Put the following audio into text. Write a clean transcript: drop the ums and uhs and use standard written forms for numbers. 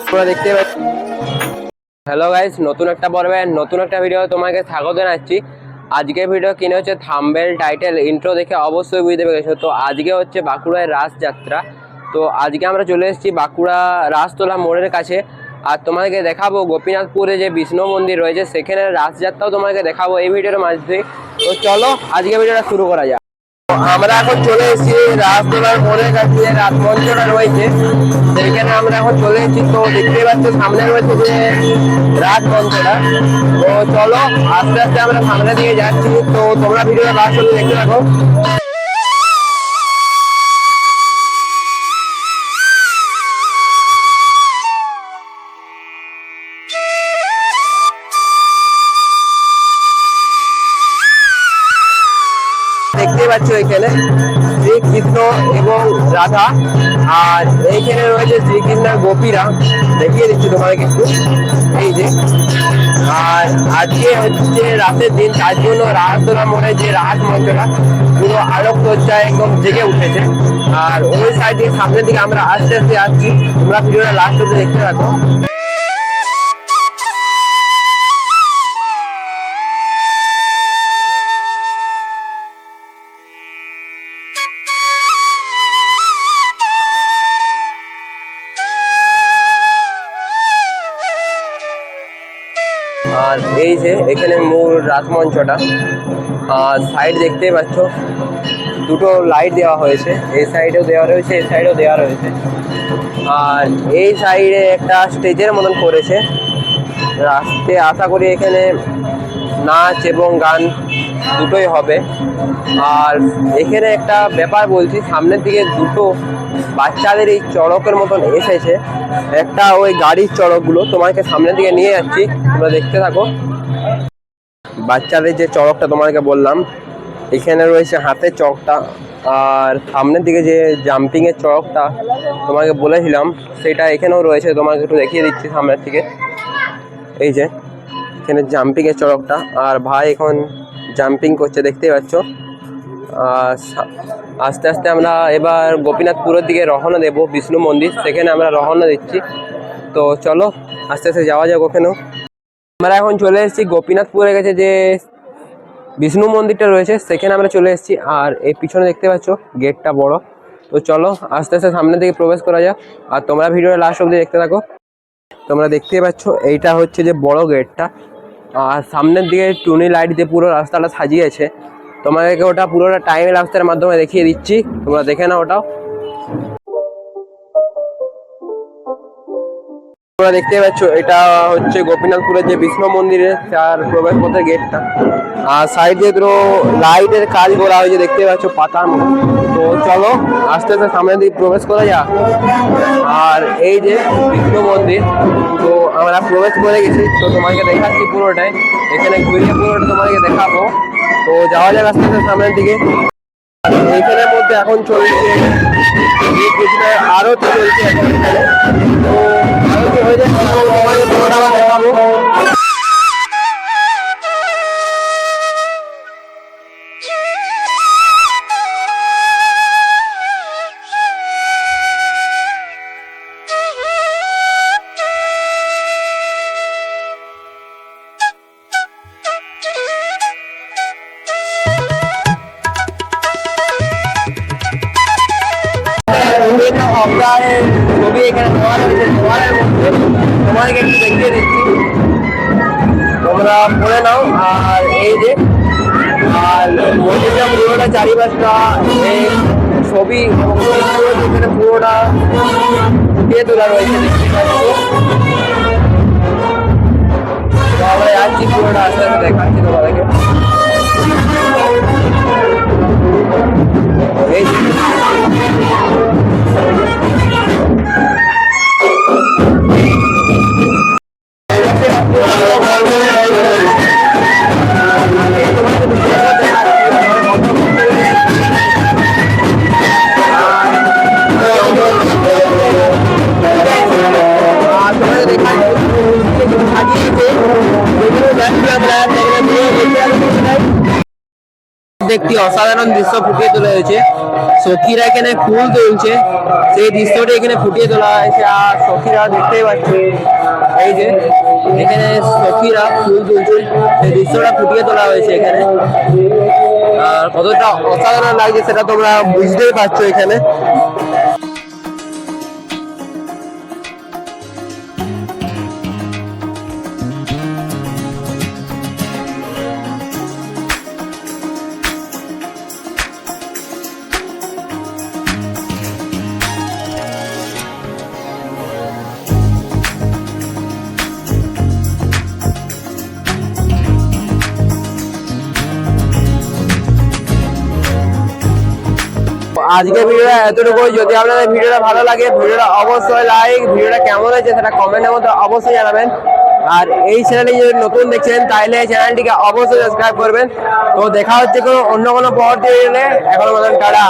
তোমরা দেখতে পাচ্ছ। হ্যালো গাইস, নতুন একটা পর্বে নতুন একটা ভিডিও তোমাকে স্বাগত জানাচ্ছি। আজকের ভিডিও কিনে হচ্ছে থাম্বনেল টাইটেল ইন্ট্রো দেখে অবশ্যই বুঝতে পেরেছো। তো আজকে হচ্ছে বাঁকুড়ায় রাসযাত্রা। তো আজকে আমরা চলে এসেছি বাঁকুড়া রাসতলা মোড়ের কাছে। আর তোমাদেরকে দেখাবো গোপীনাথপুরে যে বিষ্ণু মন্দির রয়েছে সেখানে রাসযাত্রাও তোমাকে দেখাবো এই ভিডিওর মাধ্যমে। তো চলো আজকে ভিডিওটা শুরু করা যাক। আমরা এখন চলে এসেছি রাসতলার মোড়ের কাছে, রাত মঞ্চটা রয়েছে সেখানে আমরা এখন চলে এসেছি। তো দেখতে পাচ্ছ সামনে রয়েছে যে রাত মঞ্চটা। তো চলো আস্তে আস্তে আমরা সামনে দিকে যাচ্ছি। তো তোমরা ভিডিওটা লাস্ট পর্যন্ত দেখতে থাকো। দেখতে পাচ্ছ এখানে শ্রীকৃষ্ণ এবং রাধা, আর এইখানে রয়েছে শ্রীকৃষ্ণের গোপীরা। দেখিয়ে দিচ্ছি তোমাকে কিছু। এই যে, আর আজকে হচ্ছে রাতের দিন, তার জন্য রাসতলা মোড়ে যে রাত মঞ্চটা পুরো আলোকসজ্জায় একদম জেগে উঠেছে। আর ওই সাইডে সামনের দিকে আমরা আস্তে আস্তে আসছি। তোমরা ভিডিওটা লাস্ট অব্দি দেখতে থাকো। আর এই যে এখানে মূল রাসমঞ্চটা, আর সাইড দেখতেই পাচ্ছ দুটো লাইট দেওয়া হয়েছে, এই সাইডেও দেওয়া রয়েছে, এই সাইডেও দেওয়া রয়েছে। আর এই সাইডে একটা স্টেজের মতন করেছে রাস্তে। আশা করি এখানে নাচ এবং গান দুটোই হবে। আর এখানে একটা ব্যাপার বলছি, সামনের দিকে দুটো বাচ্চাদের এই চড়কের মতন এসেছে, একটা ওই গাড়ির চড়কগুলো তোমাকে সামনের দিকে নিয়ে যাচ্ছি, তোমরা দেখতে থাকো। বাচ্চাদের যে চড়কটা তোমাকে বললাম, এখানে রয়েছে হাতের চড়কটা। আর সামনের দিকে যে জাম্পিংয়ের চড়কটা তোমাকে বলেছিলাম সেটা এখানেও রয়েছে, তোমাকে একটু দেখিয়ে দিচ্ছি সামনের দিকে। এই যে এখানে জাম্পিংয়ের চড়কটা, আর ভাই এখন জাম্পিং করছে দেখতেই পাচ্ছ। আস্তে আস্তে আমরা এবার গোপীনাথপুরের দিকে রওনা দেব, বিষ্ণু মন্দির সেখানে আমরা রওনা দিচ্ছি। তো চলো আস্তে আস্তে যাওয়া যাক ওখানেও। আমরা এখন চলে এসেছি গোপীনাথপুরের কাছে যে বিষ্ণু মন্দিরটা রয়েছে সেখানে আমরা চলে এসেছি। আর এই পিছনে দেখতে পাচ্ছ গেটটা বড়। তো চলো আস্তে আস্তে সামনের দিকে প্রবেশ করা যাক, আর তোমরা ভিডিওটা লাস্ট অবধি দেখতে থাকো। তোমরা দেখতেই পাচ্ছ এইটা হচ্ছে যে বড় গেটটা, আর সামনের দিকে টুনি লাইট দিয়ে পুরো রাস্তাটা সাজিয়েছে। তোমাদেরকে ওটা পুরোটা টাইম ল্যাপসের মাধ্যমে দেখিয়ে দিচ্ছি, তোমরা দেখে নাও ওটাও। তোমরা দেখতে পাচ্ছ এটা হচ্ছে গোপীনাথপুরের যে বিষ্ণু মন্দিরের তার প্রবেশ পথের গেটটা। আর সাইড দিয়ে দুটো লাইটের কাজ করা হয়েছে দেখতে পাচ্ছ পাতানো। তো চলো আস্তে আস্তে সামনের দিকে প্রবেশ করা যাক। আর এই যে বিষ্ণু মন্দির, তো আমরা প্রবেশ করে গেছি। তো তোমাকে দেখাচ্ছি পুরোটাই, এখানে ঘুরিয়ে পুরোটা তোমাকে দেখাবো। তো যাওয়া যাক আস্তে আস্তে সামনের দিকে। এখানের মধ্যে এখন চলছে শ্রীকৃষ্ণের আরতি চলছে এখন এখানে। তো আরতি হয়ে যাচ্ছে, তোমাকে পুরোটা দেখাবো। অবদানের ছবি এখানে দেওয়া রয়েছে, দেওয়ালের মধ্যে তোমাদেরকে একটু দেখিয়ে দিচ্ছি, তোমরা পড়ে নাও। আর এই যে, আর মন্দিরটা পুরোটা চারিপাশটা এই ছবি এখানে পুরোটা ফুটিয়ে তোলা রয়েছে দেখতে পাচ্ছি। তো আমরা যাচ্ছি পুরোটা আস্তে আস্তে দেখাচ্ছি তোমাদেরকে। এই মধ্যে একটি অসাধারণ দৃশ্য ফুটিয়ে তোলা হয়েছে। সখীরা এখানে ফুল তুলছে, সেই দৃশ্যটি এখানে ফুটিয়ে তোলা হয়েছে। আর সখীরা দেখতেই পাচ্ছি, এই যে এখানে সখীরা ফুল তুলছে, সেই দৃশ্যটা ফুটিয়ে তোলা হয়েছে এখানে। আর কতটা অসাধারণ লাগছে সেটা তোমরা বুঝতেই পারছো এখানে। আজকে ভিডিওটা এতটুকু। যদি আপনাদের ভিডিওটা ভালো লাগে, ভিডিওটা অবশ্যই লাইক, ভিডিওটা কেমন হয়েছে সেটা কমেন্টের মধ্যে অবশ্যই জানাবেন। আর এই চ্যানেলে যদি নতুন দেখছেন তাহলে চ্যানেলটিকে অবশ্যই সাবস্ক্রাইব করবেন। তো দেখা হচ্ছে অন্য কোনো পরবর্তী ভিডিওতে। এখনো মতন টাটা।